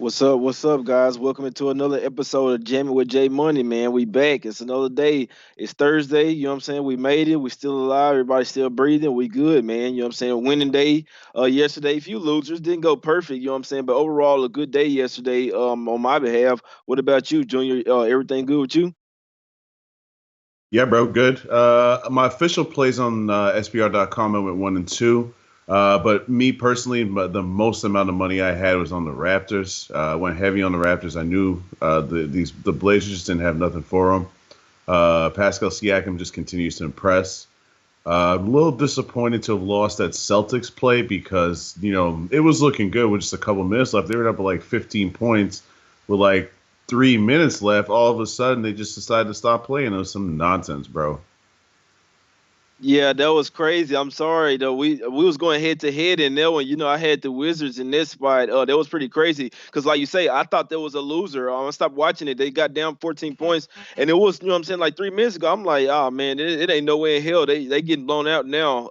What's up? What's up, guys? Welcome to another episode of Jamming with Jay Money, man. We back. It's another day. It's Thursday. You know what I'm saying? We made it. We still alive. Everybody's still breathing. We good, man. You know what I'm saying? Winning day. Yesterday, a few losers didn't go perfect. You know what I'm saying? But overall, a good day yesterday. On my behalf. What about you, Junior? Everything good with you? Yeah, bro, good. My official plays on SBR.com. I went 1-2. But me personally, the most amount of money I had was on the Raptors. I went heavy on the Raptors. I knew the Blazers just didn't have nothing for them. Pascal Siakam just continues to impress. A little disappointed to have lost that Celtics play because it was looking good with just a couple minutes left. They were up at like 15 points with like 3 minutes left. All of a sudden, they just decided to stop playing. It was some nonsense, bro. Yeah, that was crazy. I'm sorry though. We was going head to head in that one. I had the Wizards in this spot. That was pretty crazy. Cause like you say, I thought there was a loser. I stopped watching it. They got down 14 points, and it was what I'm saying, like 3 minutes ago. I'm like, oh man, it ain't no way in hell they getting blown out now.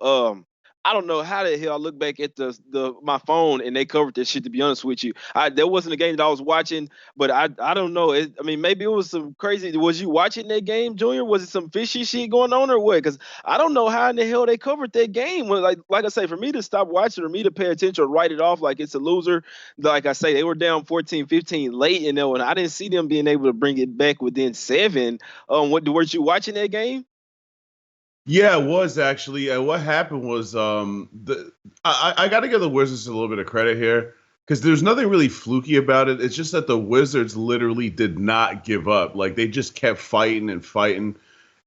I don't know how the hell I look back at the my phone and they covered this shit. To be honest with you, there wasn't a game that I was watching, but I don't know. I mean, maybe it was some crazy. Was you watching that game, Junior? Was it some fishy shit going on or what? Because I don't know how in the hell they covered that game. Like I say, for me to stop watching or me to pay attention or write it off like it's a loser, like I say, they were down 14-15 late in there, and I didn't see them being able to bring it back within seven. What were you watching that game? Yeah, it was actually. What happened was I got to give the Wizards a little bit of credit here because there's nothing really fluky about it. It's just that the Wizards literally did not give up. Like they just kept fighting and fighting,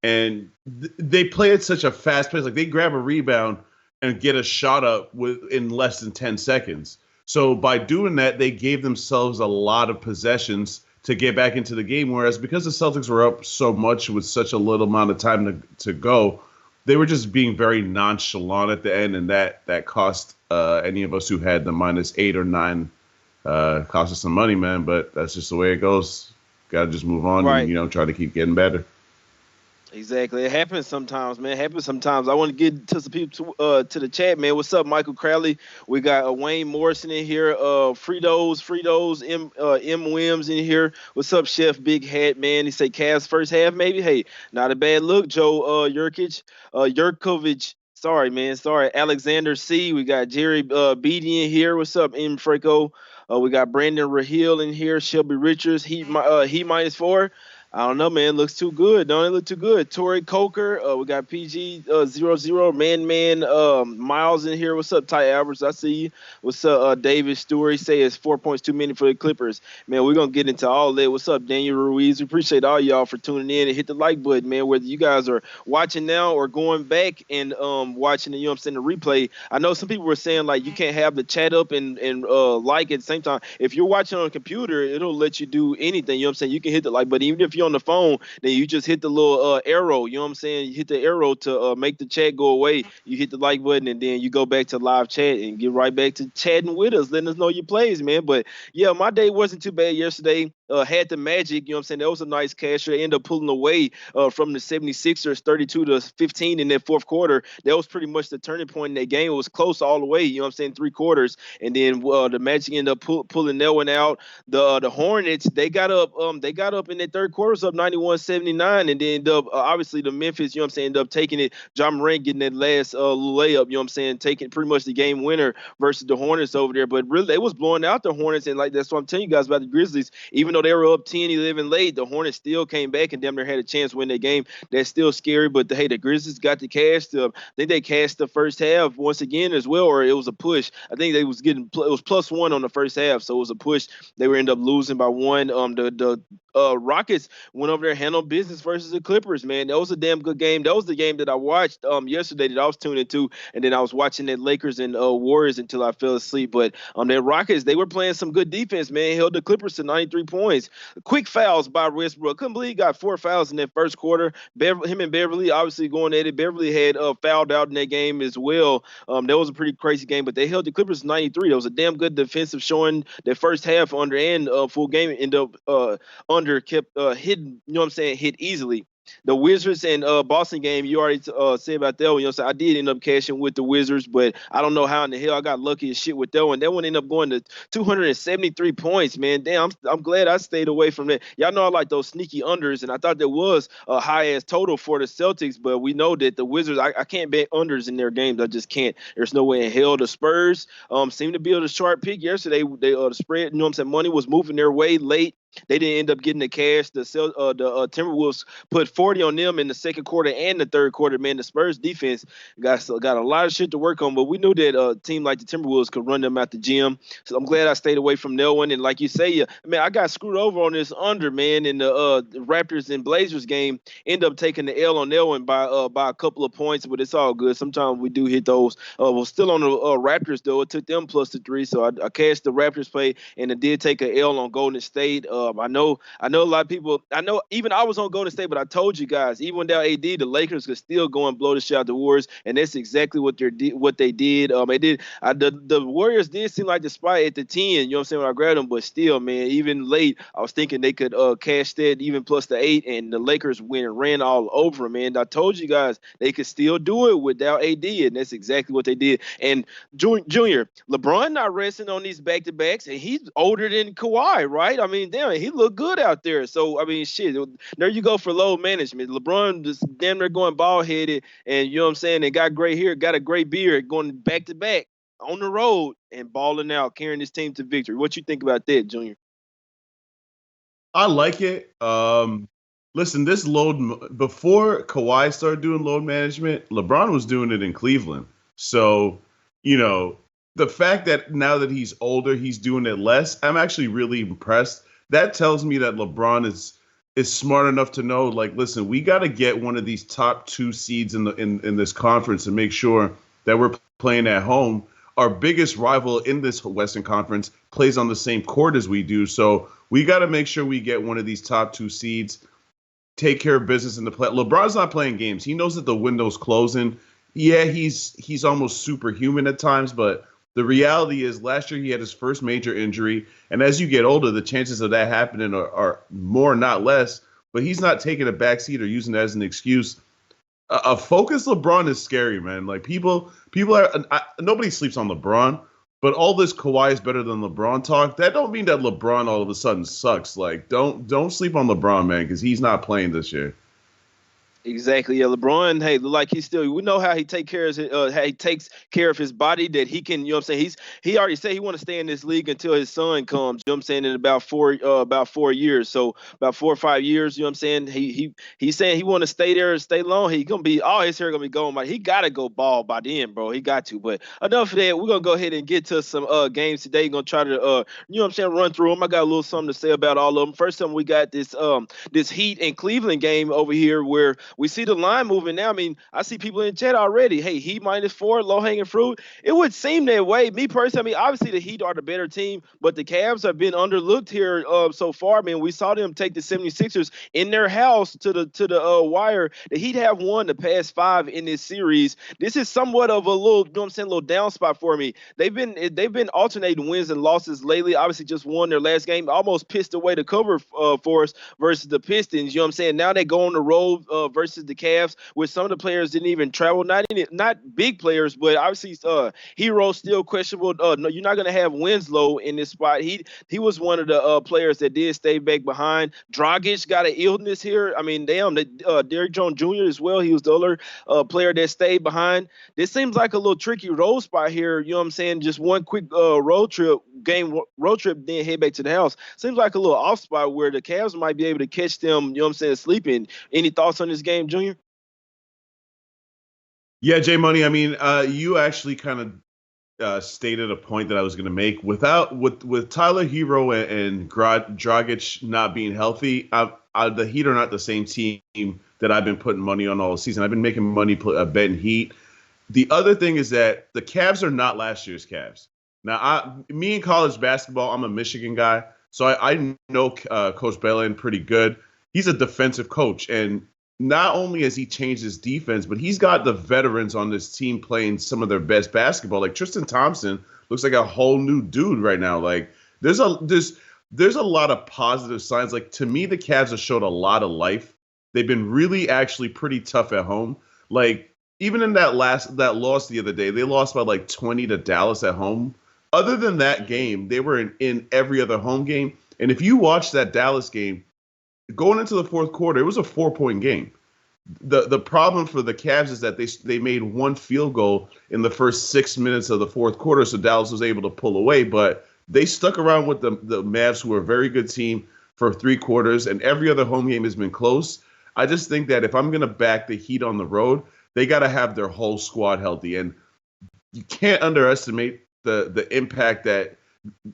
and they play at such a fast pace. Like they grab a rebound and get a shot up in less than 10 seconds. So by doing that, they gave themselves a lot of possessions to get back into the game. Whereas because the Celtics were up so much with such a little amount of time to go, they were just being very nonchalant at the end, and that cost any of us who had the -8 or -9 cost us some money, man. But that's just the way it goes. Got to just move on and Right. try to keep getting better. Exactly. It happens sometimes, man. It happens sometimes. I want to get to some people to the chat, man. What's up, Michael Crowley? We got Wayne Morrison in here. Fritos, M Wims in here. What's up, Chef Big Hat, man? He say Cavs first half, maybe. Hey, not a bad look, Joe Yurkovich. Sorry, man. Sorry, Alexander C. We got Jerry Beatty in here. What's up, M Franco? We got Brandon Rahil in here. Shelby Richards. He -4. I don't know, man. Looks too good. Don't it look too good? Tori Coker. We got PG 00 Miles in here. What's up, Ty Alvarez? I see you. What's up, David Stewart? He say it's 4 points too many for the Clippers. Man, we're gonna get into all that. What's up, Daniel Ruiz? We appreciate all y'all for tuning in and hit the like button, man. Whether you guys are watching now or going back and watching the, the replay. I know some people were saying like you can't have the chat up and like at the same time. If you're watching on a computer, it'll let you do anything. You can hit the like, but even if you're on the phone, then you just hit the little arrow. You hit the arrow to make the chat go away. You hit the like button, and then you go back to live chat and get right back to chatting with us, letting us know your plays, man. But yeah, my day wasn't too bad yesterday. Had the Magic, that was a nice casher. They ended up pulling away from the 76ers 32-15 in that fourth quarter. That was pretty much the turning point in that game. It was close all the way, three quarters. And then the Magic ended up pulling that one out. The Hornets, they got up in the third quarter, up 91-79, and then ended up obviously the Memphis, ended up taking it. John Morant getting that last layup, taking pretty much the game winner versus the Hornets over there. But really, they was blowing out the Hornets, and like that's what I'm telling you guys about the Grizzlies. Even though they were up 10-11 late, the Hornets still came back and damn near had a chance to win that game. That's still scary, but hey, the Grizzlies got the cash. I think they cashed the first half once again as well, or it was a push. I think they was getting it was +1 on the first half, so it was a push. They were end up losing by one. The Rockets went over there, handled business versus the Clippers. Man, that was a damn good game. That was the game that I watched yesterday that I was tuned into, and then I was watching the Lakers and Warriors until I fell asleep. But the Rockets, they were playing some good defense. Man, held the Clippers to 93 points. Quick fouls by Westbrook. Couldn't believe he got 4 fouls in that first quarter. Him and Beverly obviously going at it. Beverly had fouled out in that game as well. That was a pretty crazy game, but they held the Clippers to 93. That was a damn good defensive showing. That first half under and full game ended up under kept hitting, hit easily. the Wizards and Boston game, you already said about that one. You know, so I did end up cashing with the Wizards, but I don't know how in the hell I got lucky as shit with that one. That one ended up going to 273 points, man. Damn, I'm glad I stayed away from that. Y'all know I like those sneaky unders, and I thought there was a high ass total for the Celtics, but we know that the Wizards, I can't bet unders in their games. I just can't. There's no way in hell. The Spurs seem to be able to sharp pick yesterday. The spread, you know what I'm saying, money was moving their way late. They didn't end up getting the cash. The Timberwolves put 40 on them in the second quarter and the third quarter. Man, the Spurs defense got a lot of shit to work on, but we knew that a team like the Timberwolves could run them out the gym. So I'm glad I stayed away from that one. And like you say, man, I got screwed over on this under, man, in the Raptors and Blazers game. End up taking the L on that one by a couple of points, but it's all good. Sometimes we do hit those. We're still on the Raptors though. It took them plus the 3, so I cashed the Raptors play, and it did take an L on Golden State. I know a lot of people. I know even I was on Golden State, but I told you guys, even without AD, the Lakers could still go and blow the shot the Warriors, and that's exactly what they did. They did. The Warriors did seem like the spot at the 10. You know what I'm saying, when I grabbed them, but still, man, even late, I was thinking they could cash that even plus the 8, and the Lakers went and ran all over them, man. I told you guys they could still do it without AD, and that's exactly what they did. And Junior, LeBron not resting on these back-to-backs, and he's older than Kawhi, right? I mean, damn, he looked good out there. So, I mean, shit, there you go for load management. LeBron just damn near going bald-headed, and you know what I'm saying, and got gray hair, got a gray beard, going back-to-back on the road and balling out, carrying his team to victory. What you think about that, Junior? I like it. Listen, this load before Kawhi started doing load management, LeBron was doing it in Cleveland. So, the fact that now that he's older, he's doing it less, I'm actually really impressed. That tells me that LeBron is smart enough to know, like, listen, we got to get one of these top 2 seeds in this conference and make sure that we're playing at home. Our biggest rival in this Western Conference plays on the same court as we do. So we got to make sure we get one of these top 2 seeds, take care of business in the play. LeBron's not playing games. He knows that the window's closing. Yeah, he's almost superhuman at times, but the reality is last year he had his first major injury. And as you get older, the chances of that happening are more, not less. But he's not taking a backseat or using that as an excuse. A focused LeBron is scary, man. Like people nobody sleeps on LeBron, but all this Kawhi is better than LeBron talk, that don't mean that LeBron all of a sudden sucks. Like don't sleep on LeBron, man, because he's not playing this year. Exactly. Yeah, LeBron, hey, like we know how he takes care of his body, that he can, you know what I'm saying? He already said he want to stay in this league until his son comes, you know what I'm saying, in about 4 years. So about 4 or 5 years, you know what I'm saying? He's saying he want to stay there and stay long. He gonna be all his hair gonna be going by. He gotta go bald by then, bro. He got to. But enough of that. We're gonna go ahead and get to some games today. Gonna try to you know what I'm saying, run through them. I got a little something to say about all of them. First time we got this Heat and Cleveland game over here where we see the line moving now. I mean, I see people in chat already. Hey, Heat -4, low hanging fruit. It would seem that way. Me personally, I mean, obviously the Heat are the better team, but the Cavs have been underlooked here so far. I mean, we saw them take the 76ers in their house to the wire. The Heat have won the past 5 in this series. This is somewhat of a little, you know what I'm saying, a little down spot for me. They've been alternating wins and losses lately. Obviously, just won their last game, almost pissed away the cover for us versus the Pistons. You know what I'm saying? Now they go on the road versus the Cavs, where some of the players didn't even travel. Not big players, but obviously Hero still questionable. No, you're not gonna have Winslow in this spot. He was one of the players that did stay back behind. Dragic got an illness here. I mean, damn, Derrick Jones Jr. as well. He was the other player that stayed behind. This seems like a little tricky road spot here. You know what I'm saying? Just one quick road trip, then head back to the house. Seems like a little off spot where the Cavs might be able to catch them, you know what I'm saying, sleeping. Any thoughts on this game, Junior? Yeah, Jay Money. I mean, you actually kind of stated a point that I was going to make. With Tyler Hero and Dragic not being healthy, the Heat are not the same team that I've been putting money on all season. I've been making money betting Heat. The other thing is that the Cavs are not last year's Cavs. Now, me in college basketball, I'm a Michigan guy, so I know Coach Belen pretty good. He's a defensive coach, and not only has he changed his defense, but he's got the veterans on this team playing some of their best basketball. Like Tristan Thompson looks like a whole new dude right now. Like there's a lot of positive signs. Like to me, the Cavs have showed a lot of life They've been really actually pretty tough at home. Like even in that loss the other day, they lost by like 20 to Dallas at home. Other than that game, they were in every other home game. And if you watch that Dallas game, going into the fourth quarter, it was a 4-point game. The problem for the Cavs is that they made one field goal in the first 6 minutes of the fourth quarter, so Dallas was able to pull away. But they stuck around with the Mavs, who are a very good team, for 3 quarters, and every other home game has been close. I just think that if I'm going to back the Heat on the road, they got to have their whole squad healthy, and you can't underestimate the impact that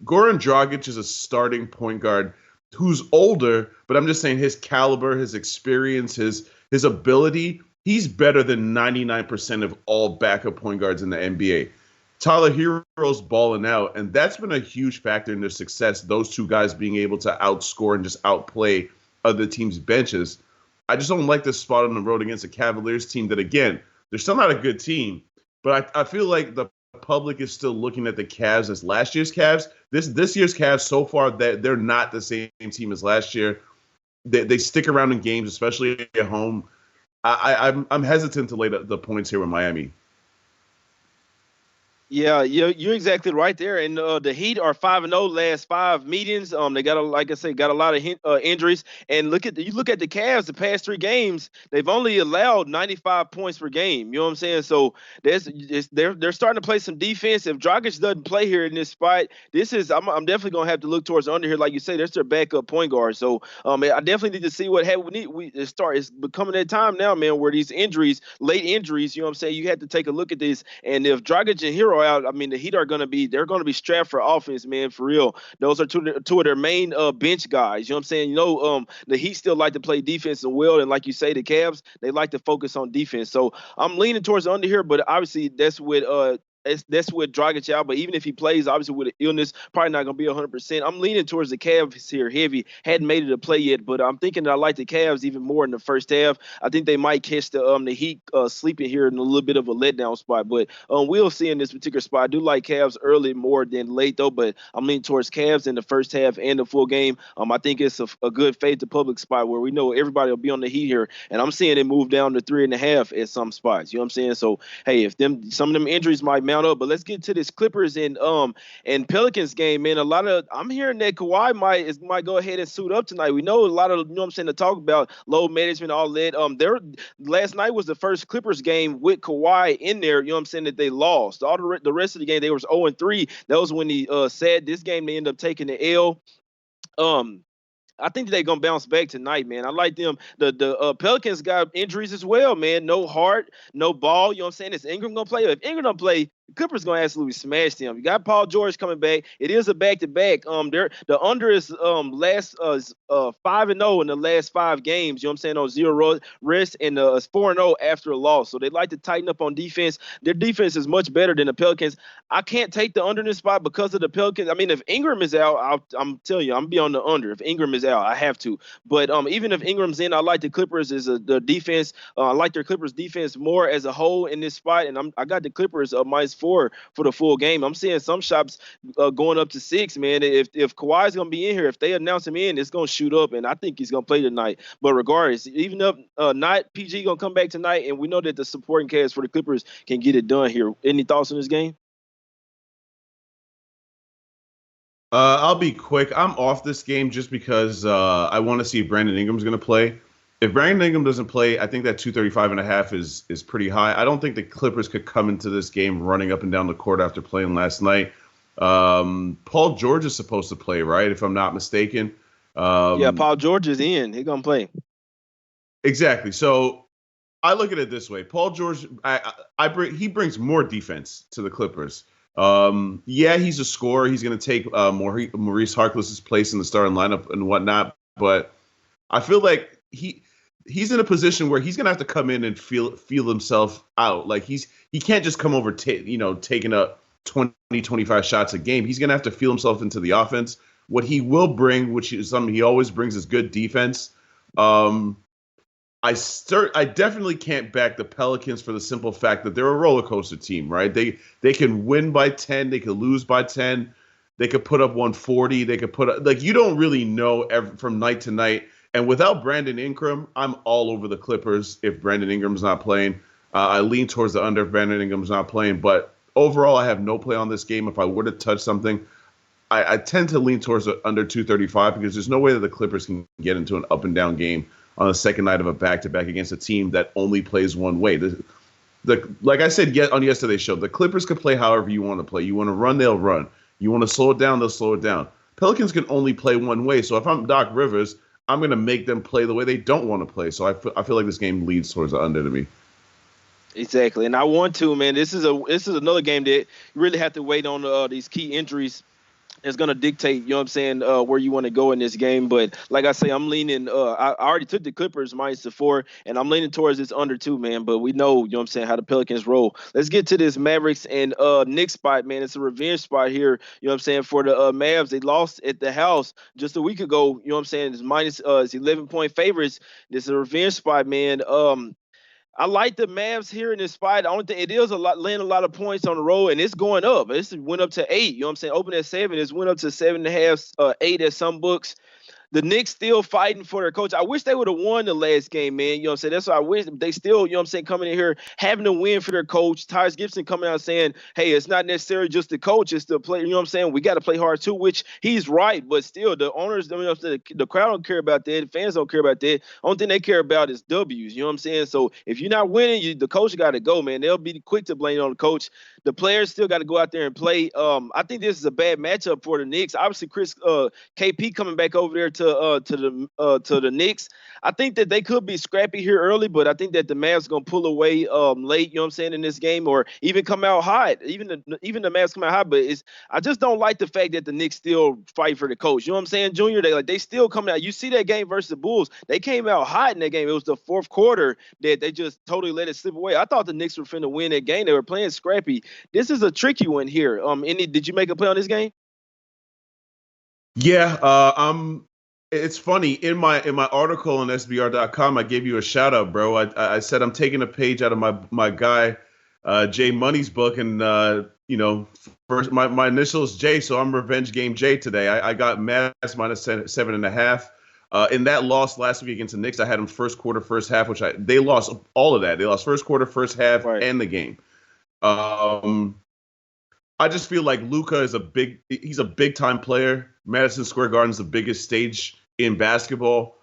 Goran Dragic is a starting point guard who's older, but I'm just saying his caliber, his experience, his ability, he's better than 99% of all backup point guards in the NBA. Tyler Hero's balling out, and that's been a huge factor in their success, those two guys being able to outscore and just outplay other teams' benches. I just don't like this spot on the road against a Cavaliers team that, again, they're still not a good team, but I feel like the public is still looking at the Cavs as last year's Cavs. This year's Cavs, so far, they're not the same team as last year. They stick around in games, especially at home. I'm hesitant to lay the points here with Miami. Yeah, you're exactly right there. And the Heat are 5-0 last 5 meetings. They got like I said, got a lot of injuries. And look at the Cavs. The past 3 games, they've only allowed 95 points per game. You know what I'm saying? So they're starting to play some defense. If Dragic doesn't play here in this spot, I'm definitely gonna have to look towards the under here. Like you say, that's their backup point guard. So I definitely need to see what happens. It's becoming that time now, man, where these injuries, late injuries. You know what I'm saying? You have to take a look at this. And if Dragic and Hero out, I mean, the Heat they're going to be strapped for offense, man, for real. Those are two of their main bench guys. You know what I'm saying? The Heat still like to play defense as well, and like you say, the Cavs, they like to focus on defense. So I'm leaning towards the under here, but obviously that's with Dragic out, but even if he plays, obviously with an illness, probably not going to be 100%. I'm leaning towards the Cavs here heavy. Hadn't made it a play yet, but I'm thinking that I like the Cavs even more in the first half. I think they might catch the Heat sleeping here in a little bit of a letdown spot, but we'll see in this particular spot. I do like Cavs early more than late, though, but I'm leaning towards Cavs in the first half and the full game. I think it's a good fade to public spot where we know everybody will be on the Heat here, and I'm seeing it move down to 3.5 at some spots. You know what I'm saying? So, hey, if some of them injuries might mount up, but let's get to this Clippers and Pelicans game, man. I'm hearing that Kawhi might go ahead and suit up tonight. We know a lot of, you know what I'm saying, to talk about load management, all that. Last night was the first Clippers game with Kawhi in there, you know what I'm saying, that they lost. All the rest of the game they was 0-3. That was when he said this game they ended up taking the L. I think they're gonna bounce back tonight, man. I like them. The Pelicans got injuries as well, man. No Hart, no Ball. You know what I'm saying? Is Ingram gonna play? If Ingram don't play, the Clippers gonna absolutely smash them. You got Paul George coming back. It is a back-to-back. The under is last 5-0 in the last 5 games. You know what I'm saying? On 0 rest, and 4-0 after a loss. So they like to tighten up on defense. Their defense is much better than the Pelicans. I can't take the under in this spot because of the Pelicans. I mean, if Ingram is out, I'm telling you, I'm be on the under. If Ingram is out, I have to. But even if Ingram's in, I like the Clippers as the defense. I like their Clippers defense more as a whole in this spot, and I got the Clippers -4 for the full game. I'm seeing some shops going up to 6, man. If Kawhi's gonna be in here, if they announce him in, it's gonna shoot up, and I think he's gonna play tonight. But regardless, even if not, PG gonna come back tonight, and we know that the supporting cast for the Clippers can get it done here. Any thoughts on this game? I'll be quick. I'm off this game just because I want to see if Brandon Ingram's going to play. If Brandon Ingram doesn't play, I think that 235.5 is pretty high. I don't think the Clippers could come into this game running up and down the court after playing last night. Paul George is supposed to play, right? If I'm not mistaken. Yeah, Paul George is in. He's going to play. Exactly. So I look at it this way. Paul George, he brings more defense to the Clippers. Yeah, he's a scorer. He's going to take Maurice Harkless's place in the starting lineup and whatnot. But I feel like he's in a position where he's going to have to come in and feel himself out. Like he can't just come over, taking up 20, 25 shots a game. He's going to have to feel himself into the offense. What he will bring, which is something he always brings, is good defense. I definitely can't back the Pelicans for the simple fact that they're a roller coaster team, right? They can win by 10, they could lose by 10, they could put up 140, they could put up, like, you don't really know from night to night. And without Brandon Ingram, I'm all over the Clippers if Brandon Ingram's not playing. I lean towards the under if Brandon Ingram's not playing. But overall, I have no play on this game. If I were to touch something, I tend to lean towards the under 235 because there's no way that the Clippers can get into an up and down game on the second night of a back-to-back against a team that only plays one way. Like I said on yesterday's show, the Clippers can play however you want to play. You want to run, they'll run. You want to slow it down, they'll slow it down. Pelicans can only play one way. So if I'm Doc Rivers, I'm going to make them play the way they don't want to play. So I feel like this game leads towards the under to me. Exactly, and I want to, man. This is another game that you really have to wait on these key injuries. It's going to dictate, you know what I'm saying, where you want to go in this game. But like I say, I'm leaning, I already took the Clippers -4, and I'm leaning towards this under 2, man. But we know, you know what I'm saying, how the Pelicans roll. Let's get to this Mavericks and Knicks spot, man. It's a revenge spot here, you know what I'm saying, for the Mavs. They lost at the house just a week ago, you know what I'm saying. It's 11-point favorites. This is a revenge spot, man. I like the Mavs here in this spot. I don't think it is laying a lot of points on the road, and it's going up. This went up to 8. You know what I'm saying? Open at 7. It's went up to 7.5, 8 at some books. The Knicks still fighting for their coach. I wish they would have won the last game, man. You know what I'm saying? That's what I wish. They still, you know what I'm saying, coming in here having to win for their coach. Tyrese Gibson coming out saying, hey, it's not necessarily just the coach, it's the player. You know what I'm saying? We got to play hard too, which he's right. But still, the owners, you know what I'm saying, the crowd don't care about that. The fans don't care about that. Only thing they care about is W's. You know what I'm saying? So if you're not winning, the coach got to go, man. They'll be quick to blame it on the coach. The players still got to go out there and play. I think this is a bad matchup for the Knicks. Obviously, KP coming back over there to the Knicks. I think that they could be scrappy here early, but I think that the Mavs going to pull away late, you know what I'm saying, in this game, or even come out hot. Even the Mavs come out hot, but I just don't like the fact that the Knicks still fight for the coach. You know what I'm saying, Junior? They still coming out. You see that game versus the Bulls. They came out hot in that game. It was the fourth quarter that they just totally let it slip away. I thought the Knicks were finna win that game. They were playing scrappy. This is a tricky one here. Did you make a play on this game? Yeah, it's funny. In my article on SBR.com, I gave you a shout out, bro. I said I'm taking a page out of my guy Jay Money's book, and first my initials J, so I'm Revenge Game J today. I got Mavs -7.5. In that loss last week against the Knicks, I had them first quarter, first half, they lost all of that. They lost first quarter, first half, right, and the game. I just feel like Luka is he's a big time player. Madison Square Garden is the biggest stage in basketball,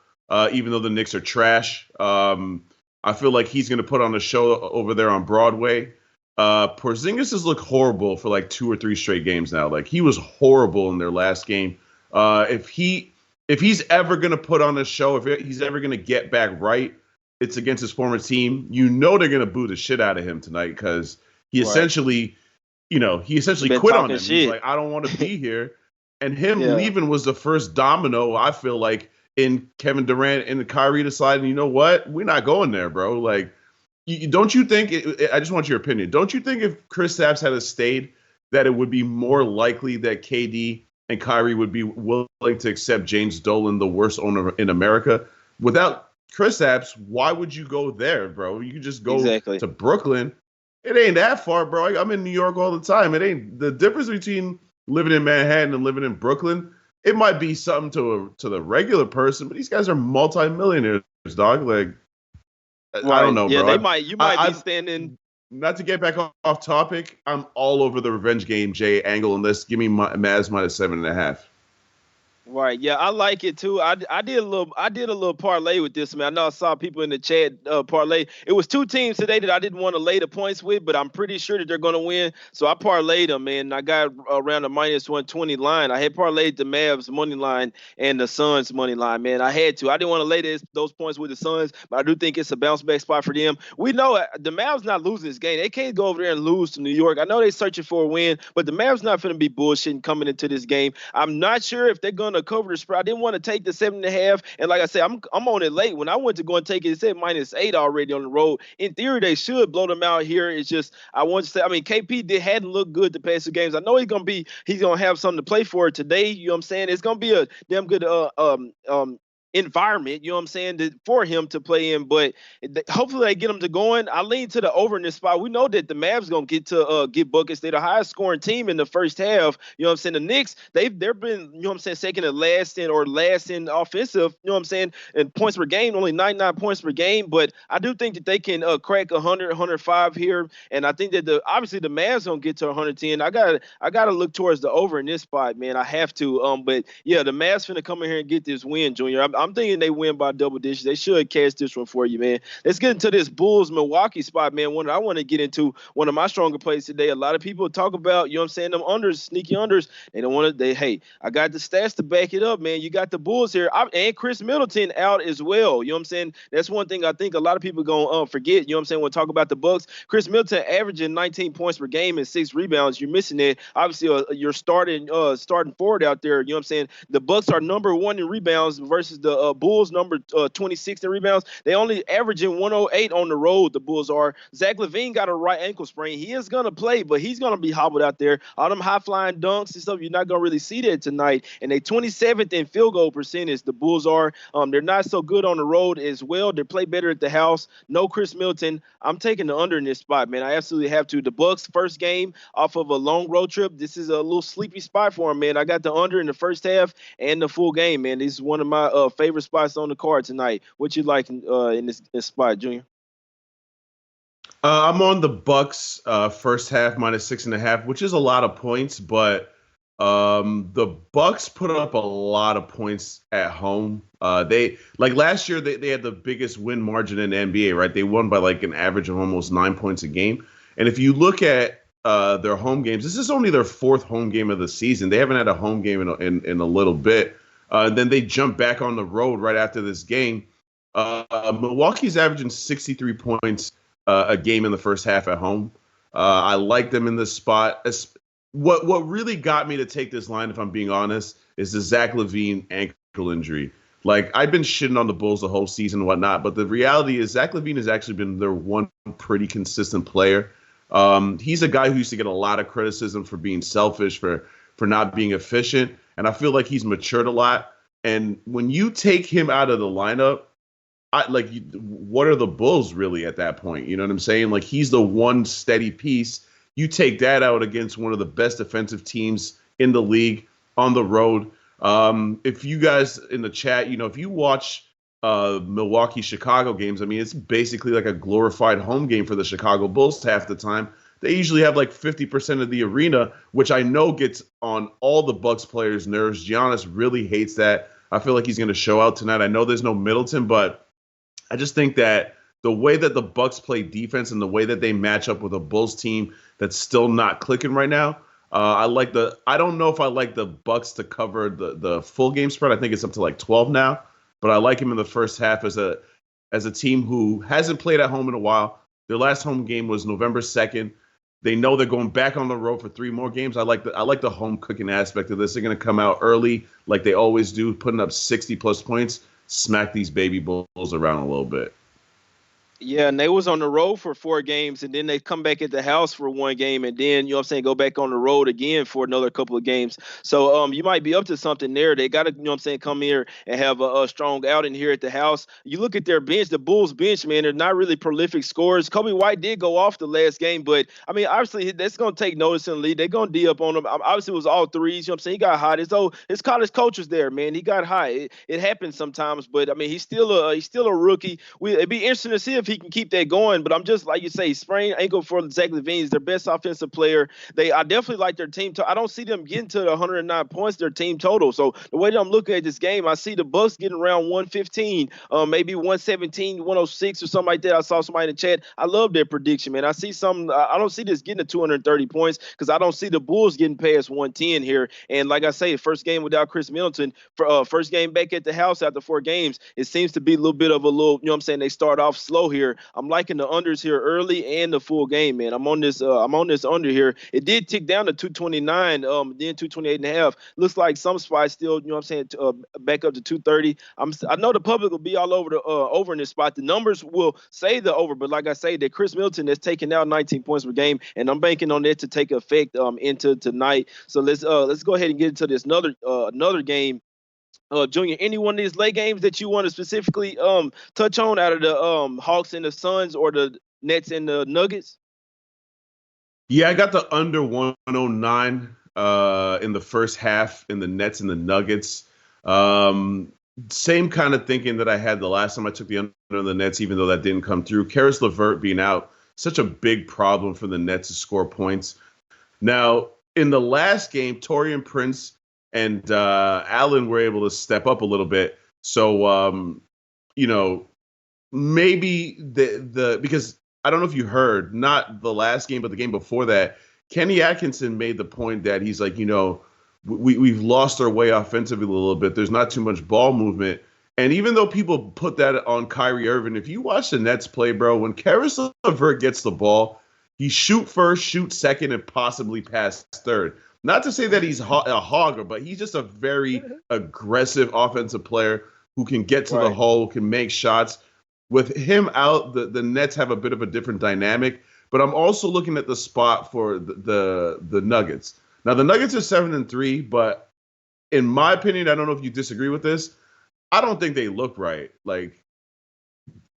even though the Knicks are trash. I feel like he's going to put on a show over there on Broadway. Porzingis has looked horrible for like 2 or 3 straight games now. Like, he was horrible in their last game. If he's ever going to put on a show, if he's ever going to get back right, it's against his former team. You know they're going to boo the shit out of him tonight because he essentially quit on him. Shit. He's like, I don't want to be here. And him leaving was the first domino, I feel like, in Kevin Durant and Kyrie deciding, you know what? We're not going there, bro. Like, don't you think, I just want your opinion, don't you think if Chris Stapps had stayed, that it would be more likely that KD and Kyrie would be willing to accept James Dolan, the worst owner in America? Without Chris Stapps, why would you go there, bro? You could just go to Brooklyn. It ain't that far, bro. I'm in New York all the time. It ain't the difference between living in Manhattan and living in Brooklyn. It might be something to the regular person, but these guys are multimillionaires, dog. Like, right. I don't know, bro. You might be standing. Not to get back off topic, I'm all over the Revenge Game J angle on this. Give me Mavs -7.5. Right, yeah, I like it too. I did a little parlay with this, man. I know I saw people in the chat parlay. It was 2 teams today that I didn't want to lay the points with, but I'm pretty sure that they're going to win. So I parlayed them, man. I got around the -120 line. I had parlayed the Mavs money line and the Suns money line, man. I had to. I didn't want to lay those points with the Suns, but I do think it's a bounce back spot for them. We know the Mavs not losing this game. They can't go over there and lose to New York. I know they're searching for a win, but the Mavs not going to be bullshitting coming into this game. I'm not sure if they're going to cover the spread. I didn't want to take the 7.5, and like I said, I'm on it late. When I went to go and take it, it said -8 already on the road. In theory, they should blow them out here. It's just I want to say, I mean, KP hadn't looked good the past 2 games. I know he's gonna have something to play for today. You know what I'm saying? It's gonna be a damn good environment, you know what I'm saying, for him to play in. But hopefully they get him to going. I lean to the over in this spot. We know that the Mavs gonna get buckets. They're the highest scoring team in the first half. You know what I'm saying? The Knicks, they've been, you know what I'm saying, second to last in offensive, you know what I'm saying, and points per game, only 99 points per game. But I do think that they can crack 100, 105 here. And I think that obviously the Mavs gonna get to 110. I gotta look towards the over in this spot, man. I have to. But yeah, the Mavs finna come in here and get this win, Junior. I'm thinking they win by double digits. They should catch this one for you, man. Let's get into this Bulls Milwaukee spot, man. One I want to get into, one of my stronger plays today. A lot of people talk about, you know what I'm saying, them unders, sneaky unders. They don't want to. Hey, I got the stats to back it up, man. You got the Bulls here, and Chris Middleton out as well. You know what I'm saying? That's one thing I think a lot of people gonna forget. You know what I'm saying? When we talk about the Bucks, Chris Middleton averaging 19 points per game and 6 rebounds. You're missing it. Obviously, you're starting forward out there. You know what I'm saying? The Bucks are number 1 in rebounds versus the Bulls number 26 in rebounds. They only averaging 108 on the road. The Bulls are. Zach LaVine got a right ankle sprain. He is gonna play, but he's gonna be hobbled out there. All them high flying dunks and stuff, you're not gonna really see that tonight. And they 27th in field goal percentage. The Bulls are. They're not so good on the road as well. They play better at the house. No Chris Middleton. I'm taking the under in this spot, man. I absolutely have to. The Bucks first game off of a long road trip. This is a little sleepy spot for him, man. I got the under in the first half and the full game, man. This is one of my favorite spots on the card tonight. What you like in this spot, Junior? I'm on the Bucks first half -6.5, which is a lot of points, but the Bucks put up a lot of points at home. They like last year they had the biggest win margin in the NBA, right? They won by like an average of almost 9 points a game. And if you look at their home games, this is only their 4th home game of the season. They haven't had a home game in a little bit. Then they jump back on the road right after this game. Milwaukee's averaging 63 points a game in the first half at home. I like them in this spot. What really got me to take this line, if I'm being honest, is the Zach LaVine ankle injury. Like, I've been shitting on the Bulls the whole season and whatnot, but the reality is Zach LaVine has actually been their one pretty consistent player. He's a guy who used to get a lot of criticism for being selfish, for not being efficient, and I feel like he's matured a lot. And when you take him out of the lineup, what are the Bulls really at that point? You know what I'm saying? Like, he's the one steady piece. You take that out against one of the best defensive teams in the league on the road. If you guys in the chat, if you watch Milwaukee-Chicago games, I mean, it's basically like a glorified home game for the Chicago Bulls half the time. They usually have like 50% of the arena, which I know gets on all the Bucks players' nerves. Giannis really hates that. I feel like he's going to show out tonight. I know there's no Middleton, but I just think that the way that the Bucks play defense and the way that they match up with a Bulls team that's still not clicking right now, I don't know if I like the Bucks to cover the full game spread. I think it's up to like 12 now, but I like him in the first half as a team who hasn't played at home in a while. Their last home game was November 2nd. They know they're going back on the road for 3 more games. I like the home cooking aspect of this. They're going to come out early like they always do, putting up 60-plus points, smack these baby Bulls around a little bit. Yeah, and they was on the road for 4 games, and then they come back at the house for 1 game, and then, you know what I'm saying, go back on the road again for another couple of games. So you might be up to something there. They got to, you know what I'm saying, come here and have a strong outing here at the house. You look at their bench, the Bulls bench, man, they're not really prolific scorers. Kobe White did go off the last game, but, I mean, obviously, that's going to take notice in the league. They're going to D up on him. Obviously, it was all threes, you know what I'm saying? He got hot. His college coach was there, man. He got high. It happens sometimes, but, I mean, he's still a rookie. It'd be interesting to see if he can keep that going, but I'm just, like you say, sprained ankle for Zach LaVine is their best offensive player. I definitely like their team. I don't see them getting to the 109 points, their team total. So the way that I'm looking at this game, I see the Bucks getting around 115, maybe 117, 106 or something like that. I saw somebody in the chat. I love their prediction, man. I don't see this getting to 230 points because I don't see the Bulls getting past 110 here. And like I say, first game without Chris Middleton, first game back at the house after 4 games, it seems to be a little bit of you know what I'm saying, they start off slow here. I'm liking the unders here early and the full game, man. I'm on this under here. It did tick down to 229, then 228.5. Looks like some spots still, you know what I'm saying, back up to 230. I know the public will be all over the over in this spot. The numbers will say the over, but like I say, that Chris Middleton has taken out 19 points per game, and I'm banking on that to take effect into tonight. So let's go ahead and get into this another game. Junior, any one of these late games that you want to specifically touch on out of the Hawks and the Suns or the Nets and the Nuggets? Yeah, I got the under 109 in the first half in the Nets and the Nuggets. Same kind of thinking that I had the last time I took the under on the Nets, even though that didn't come through. Karis LeVert being out, such a big problem for the Nets to score points. Now, in the last game, Taurean Prince and Allen were able to step up a little bit. So, you know, maybe the because I don't know if you heard, not the last game, but the game before that, Kenny Atkinson made the point that he's like, we've lost our way offensively a little bit. There's not too much ball movement. And even though people put that on Kyrie Irving, if you watch the Nets play, bro, when Karis LeVert gets the ball, he shoot first, shoot second, and possibly pass third. Not to say that he's a hogger, but he's just a very aggressive offensive player who can get to the hole, can make shots. With him out, the Nets have a bit of a different dynamic. But I'm also looking at the spot for the Nuggets. Now, the Nuggets are 7-3, but in my opinion, I don't know if you disagree with this, I don't think they look right. Like,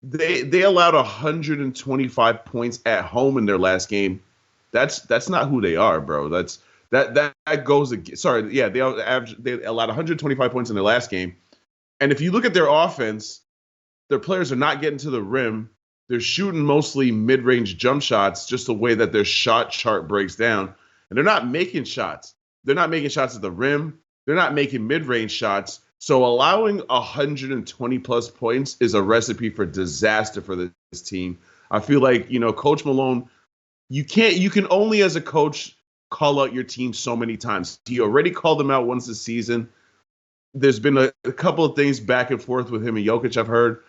they allowed 125 points at home in their last game. That's not who they are, bro. That goes against. Sorry, yeah, they allowed 125 points in their last game. And if you look at their offense, their players are not getting to the rim. They're shooting mostly mid-range jump shots, just the way that their shot chart breaks down. And they're not making shots. They're not making shots at the rim. They're not making mid-range shots. So allowing 120-plus points is a recipe for disaster for this team. I feel like, Coach Malone, you can only as a coach call out your team so many times. He already called them out once this season. There's been a couple of things back and forth with him and Jokic I've heard.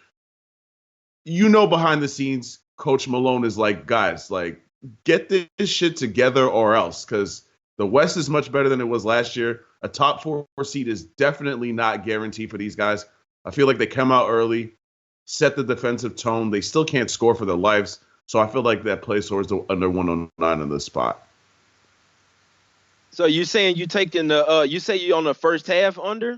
Behind the scenes, Coach Malone is like, guys, like, get this shit together or else, because the West is much better than it was last year. A top 4 seed is definitely not guaranteed for these guys. I feel like they come out early, set the defensive tone. They still can't score for their lives. So I feel like that plays towards the under 109 in this spot. So you saying you taking you say you on the first half under?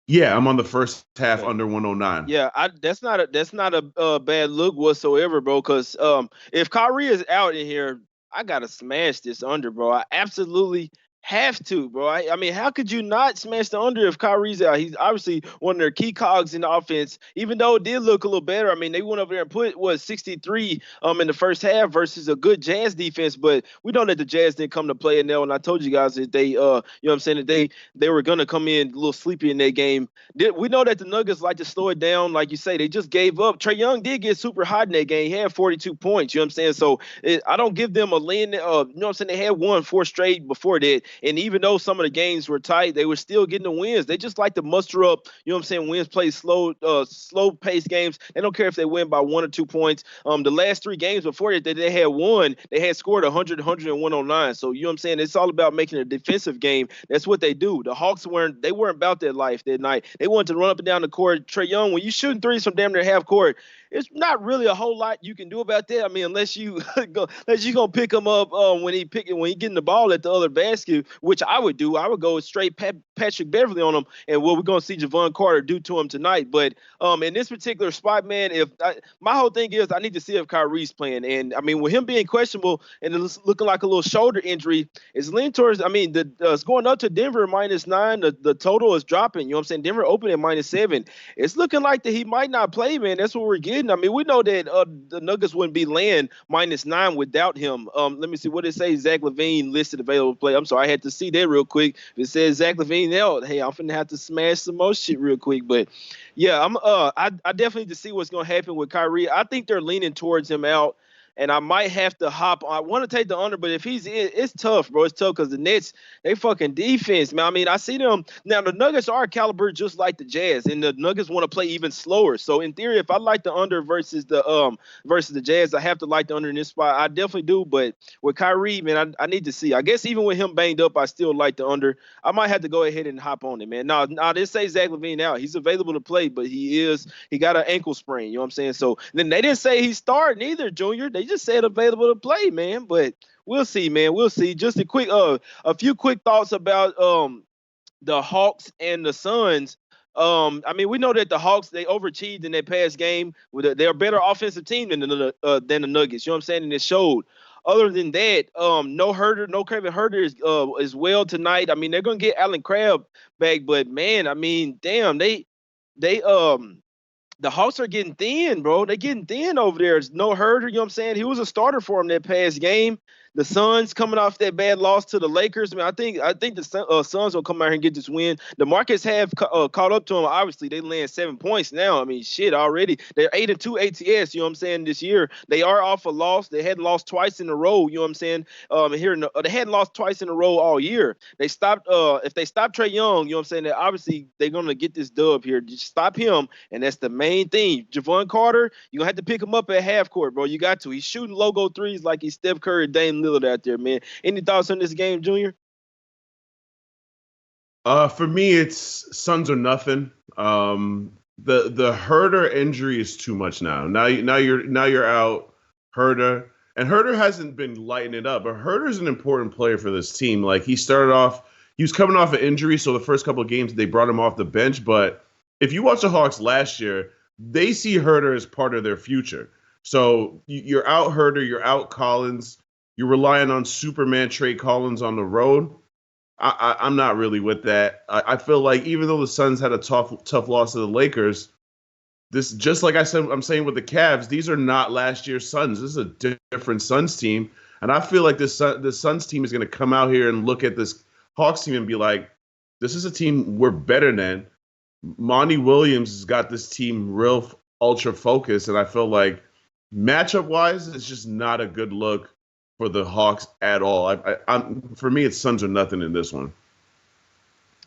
Yeah, I'm on the first half under 109. Yeah, that's not a bad look whatsoever, bro. Because if Kyrie is out in here, I gotta smash this under, bro. I absolutely have to, bro. I mean, how could you not smash the under if Kyrie's out? He's obviously one of their key cogs in the offense, even though it did look a little better. I mean, they went over there and put 63 in the first half versus a good Jazz defense, but we know that the Jazz didn't come to play in there. And I told you guys that they that they were gonna come in a little sleepy in that game. We know that the Nuggets like to slow it down, like you say. They just gave up. Trae Young did get super hot in that game. He had 42 points. You know what I'm saying? So I don't give them a lean. You know what I'm saying? They had won 4 straight before that. And even though some of the games were tight, they were still getting the wins. They just like to muster up, you know what I'm saying, wins, play slow paced games. They don't care if they win by 1 or 2 points. The last 3 games before that they had won, they had scored 100, 100, and 109. So, you know what I'm saying, it's all about making a defensive game. That's what they do. The Hawks weren't about that life that night. They wanted to run up and down the court. Trae Young, when you shooting threes from damn near half court, it's not really a whole lot you can do about that. I mean, unless you gonna pick him up when he getting the ball at the other basket, which I would do. I would go straight Patrick Beverly on him, and what we're gonna see Javon Carter do to him tonight. But in this particular spot, man, my whole thing is I need to see if Kyrie's playing, and I mean with him being questionable and it's looking like a little shoulder injury, it's leaning towards. I mean, it's going up to Denver -9. The total is dropping. You know what I'm saying? Denver open at -7. It's looking like that he might not play, man. That's what we're getting. I mean, we know that the Nuggets wouldn't be laying -9 without him. Let me see what it says. Zach LaVine listed available to play. I'm sorry, I had to see that real quick. If it says Zach LaVine out, hey, I'm finna have to smash some more shit real quick. But yeah, I definitely need to see what's gonna happen with Kyrie. I think they're leaning towards him out. And I might have to hop on. I want to take the under, but if he's in, it's tough, bro. It's tough because the Nets, they fucking defense, man. I mean, I see them. Now, the Nuggets are caliber just like the Jazz, and the Nuggets want to play even slower. So, in theory, if I like the under versus the Jazz, I have to like the under in this spot. I definitely do, but with Kyrie, man, I need to see. I guess even with him banged up, I still like the under. I might have to go ahead and hop on it, man. Now, they say Zach LaVine out. He's available to play, but he got an ankle sprain. You know what I'm saying? So, then they didn't say he's starting either, Junior. They just said available to play, man. But we'll see, man. We'll see. Just a few quick thoughts about the Hawks and the Suns. I mean, we know that the Hawks they overachieved in their past game. They're a better offensive team than the Nuggets. You know what I'm saying? And it showed. Other than that, no Herter, no Kevin Herter is well tonight. I mean, they're gonna get Allen Crabbe back, but man, I mean, damn, they the Hawks are getting thin, bro. They're getting thin over there. There's no Herter, you know what I'm saying? He was a starter for him that past game. The Suns coming off that bad loss to the Lakers. I mean, I think the Suns will come out here and get this win. The markets have caught up to them. Obviously, they land 7 points now. I mean, shit, already they're 8-2 ATS. You know what I'm saying? This year they are off a loss. They hadn't lost twice in a row. You know what I'm saying? They hadn't lost twice in a row all year. They stopped. If they stop Trae Young, you know what I'm saying? That obviously they're gonna get this dub here. Just stop him, and that's the main thing. Javon Carter, you're gonna have to pick him up at half court, bro. You got to. He's shooting logo threes like he's Steph Curry, Dame Lillard out there, man. Any thoughts on this game, Junior? For me, it's Suns or nothing. The Herter injury is too much now. Now you're out Herter, and Herter hasn't been lighting it up. But Herter's an important player for this team. Like he was coming off an injury, so the first couple of games they brought him off the bench. But if you watch the Hawks last year, they see Herter as part of their future. So you're out Herter, you're out Collins, you're relying on Superman Trey Collins on the road. I'm not really with that. I feel like even though the Suns had a tough loss to the Lakers, this just like I'm saying with the Cavs, these are not last year's Suns. This is a different Suns team, and I feel like this Suns team is going to come out here and look at this Hawks team and be like, this is a team we're better than. Monty Williams has got this team real ultra focused, and I feel like matchup wise, it's just not a good look for the Hawks at all. For me, it's Suns or nothing in this one.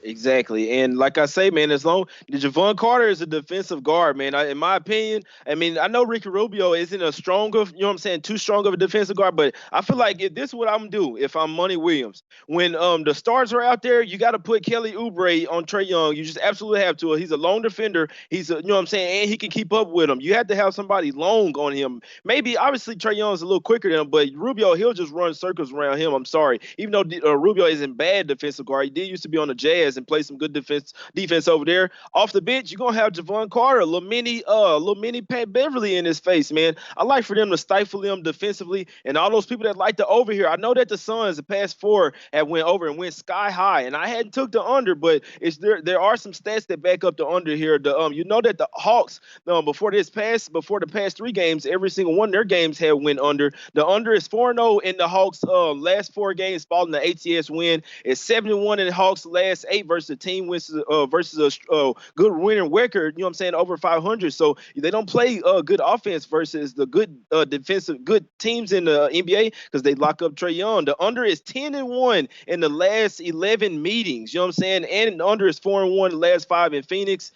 Exactly. And like I say, man, as long Javon Carter is a defensive guard, man. In my opinion, I mean, I know Ricky Rubio isn't a stronger, you know what I'm saying, too strong of a defensive guard, but I feel like if this is what I'm gonna do if I'm Monty Williams. When the stars are out there, you got to put Kelly Oubre on Trae Young. You just absolutely have to. He's a lone defender. He's you know what I'm saying, and he can keep up with him. You have to have somebody long on him. Maybe obviously Trae Young's a little quicker than him, but Rubio, he'll just run circles around him. I'm sorry. Even though Rubio isn't bad defensive guard, he did used to be on the Jazz and play some good defense over there. Off the bench, you're gonna have Javon Carter, little mini Pat Beverly in his face, man. I like for them to stifle him defensively, and all those people that like to over here. I know that the Suns the past 4 have went over and went sky high, and I hadn't took the under, but there are some stats that back up the under here. You know that the Hawks before the past 3 games, every single one of their games had went under. The under is 4-0 in the Hawks last 4 games following the ATS win. It's 71 in the Hawks last 8 versus the team wins versus a good winning record, you know what I'm saying, over 500. So they don't play good offense versus the good defensive good teams in the NBA because they lock up Trae Young. The under is 10-1 in the last 11 meetings, you know what I'm saying, and the under is 4-1 the last 5 in Phoenix.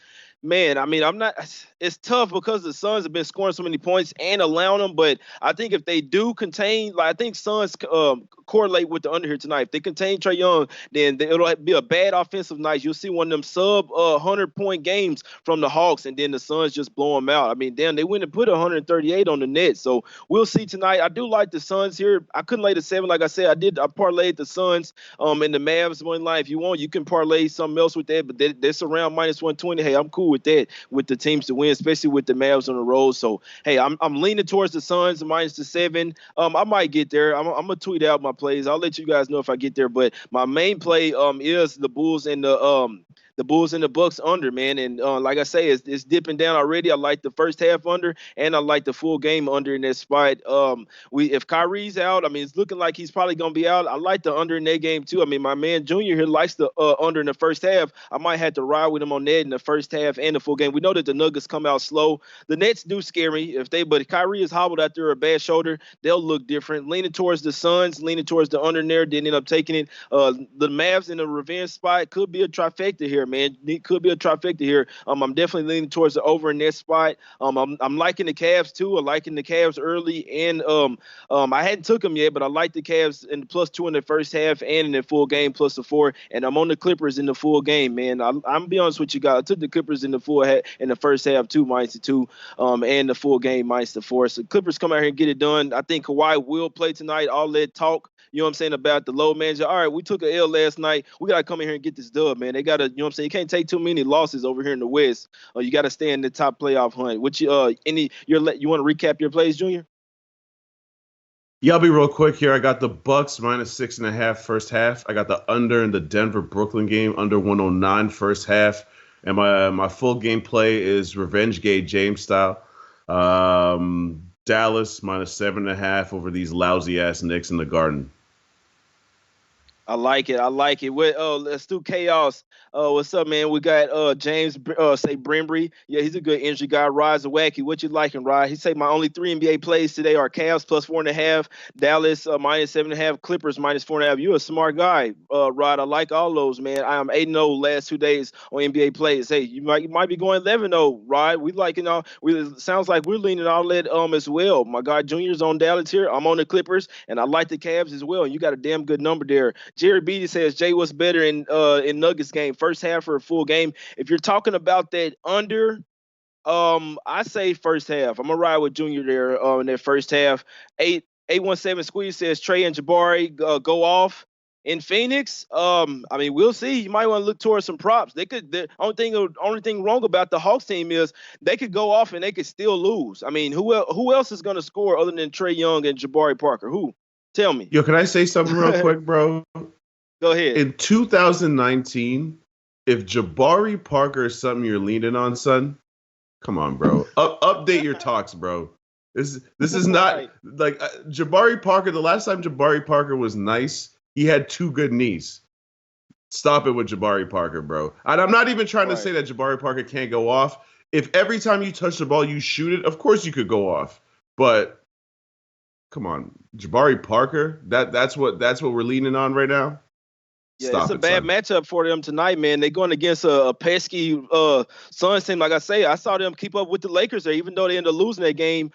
Man, I mean, it's tough because the Suns have been scoring so many points and allowing them, but I think if they do contain, like I think Suns correlate with the under here tonight. If they contain Trae Young, then it'll be a bad offensive night. You'll see one of them sub 100-point games from the Hawks, and then the Suns just blow them out. I mean, damn, they went and put 138 on the net. So we'll see tonight. I do like the Suns here. I couldn't lay the 7, like I said. I parlayed the Suns and the Mavs one line. If you want, you can parlay something else with that, but that's around -120. Hey, I'm cool with that, with the teams to win, especially with the Mavs on the road. So hey, I'm leaning towards the Suns -7. I might get there. I'm gonna tweet out my plays. I'll let you guys know if I get there. But my main play is the Bulls and the Bulls and the Bucks under, man. And like I say, it's dipping down already. I like the first half under, and I like the full game under in that spot. If Kyrie's out, I mean, it's looking like he's probably gonna be out. I like the under in that game too. I mean, my man Junior here likes the under in the first half. I might have to ride with him on that in the first half and the full game. We know that the Nuggets come out slow. The Nets do scare me but Kyrie is hobbled after a bad shoulder. They'll look different. Leaning towards the Suns, leaning towards the under there. Didn't end up taking it. The Mavs in the revenge spot could be a trifecta here, man. It could be a trifecta here. I'm definitely leaning towards the over in that spot. I'm liking the Cavs too. I'm liking the Cavs early, and I hadn't took them yet, but I like the Cavs in the +2 in the first half and in the full game +4. And I'm on the Clippers in the full game, man. I'm be honest with you guys. I took the Clippers in the in the first half too, -2, and the full game -4. So Clippers come out here and get it done. I think Kawhi will play tonight. All that talk you know what I'm saying, about the load manager. All right, we took a L last night. We gotta come in here and get this dub, man. They gotta, you know what I'm saying. You can't take too many losses over here in the West. You gotta stay in the top playoff hunt. Which you want to recap your plays, Junior? Yeah, I'll be real quick here. I got the Bucks -6.5 first half. I got the under in the Denver Brooklyn game, under 109 first half. And my full game play is Revenge Game James style. Dallas -7.5 over these lousy ass Knicks in the Garden. I like it. I like it. Let's do chaos. What's up, man? We got James say Brimbry. Yeah, he's a good injury guy. Rod Zawacki. What you liking, Rod? He say my only 3 NBA plays today are Cavs +4.5, Dallas -7.5, Clippers -4.5. You a smart guy, Rod. I like all those, man. I am 8-0 last 2 days on NBA plays. Hey, you might be going 11-0, Rod. We liking all. Sounds like we're leaning all that as well. My guy Junior's on Dallas here. I'm on the Clippers, and I like the Cavs as well. And you got a damn good number there. Jerry Beatty says, Jay, what's better in Nuggets game, first half or a full game? If you're talking about that under, I say first half. I'm gonna ride with Junior there in that first half. 817 Squeeze says Trey and Jabari go off in Phoenix. I mean, we'll see. You might want to look towards some props. The only thing wrong about the Hawks team is they could go off and they could still lose. I mean, who else is gonna score other than Trey Young and Jabari Parker? Who? Tell me. Yo, can I say something real quick, bro? Go ahead. In 2019, if Jabari Parker is something you're leaning on, son, come on, bro. Update your talks, bro. This is not right. Like Jabari Parker. The last time Jabari Parker was nice, he had 2 good knees. Stop it with Jabari Parker, bro. And I'm not even trying to say that Jabari Parker can't go off. If every time you touch the ball, you shoot it, of course you could go off. But come on, Jabari Parker. That's what we're leaning on right now. Yeah, it's a bad matchup for them tonight, man. They're going against a pesky Suns team. Like I say, I saw them keep up with the Lakers there, even though they ended up losing that game.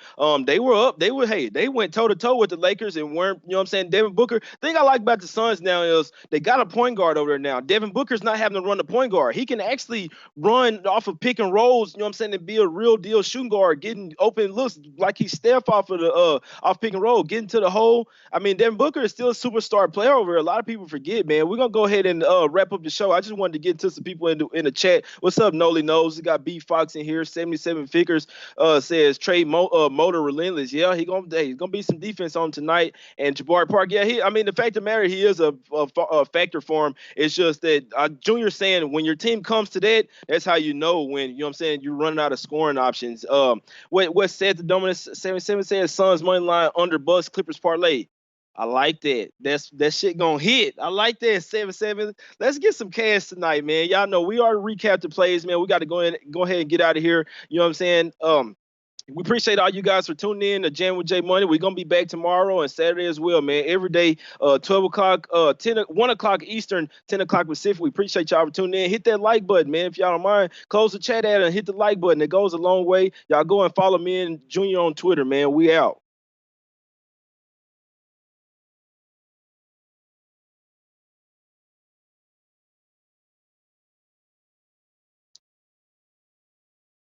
They were up. They went toe-to-toe with the Lakers and weren't, you know what I'm saying, Devin Booker. The thing I like about the Suns now is they got a point guard over there now. Devin Booker's not having to run the point guard. He can actually run off of pick and rolls, you know what I'm saying, and be a real deal shooting guard, getting open looks like he's Steph off of the off pick and roll, getting to the hole. I mean, Devin Booker is still a superstar player over here. A lot of people forget, man. We're going to go ahead and wrap up the show. I just wanted to get to some people in the chat. What's up, Noli Knows? We got B Fox in here. 77 Figures says Trey Motor relentless. Yeah, he's gonna be some defense on tonight. And Jabari Park, yeah, the fact of the matter, he is a factor for him. It's just that Junior saying when your team comes to that, that's how you know when, you know what I'm saying, you're running out of scoring options. What said the Dominus 77 says Suns money line under Bucks Clippers parlay. I like that. That shit gonna hit. I like that. 7-7. Let's get some cash tonight, man. Y'all know we already recapped the plays, man. We got to go ahead and get out of here. You know what I'm saying? We appreciate all you guys for tuning in to Jam with J Money. We're gonna be back tomorrow and Saturday as well, man. Every day, 12 o'clock, 1 o'clock Eastern, 10 o'clock Pacific. We appreciate y'all for tuning in. Hit that like button, man. If y'all don't mind, close the chat out and hit the like button. It goes a long way. Y'all go and follow me and Junior on Twitter, man. We out.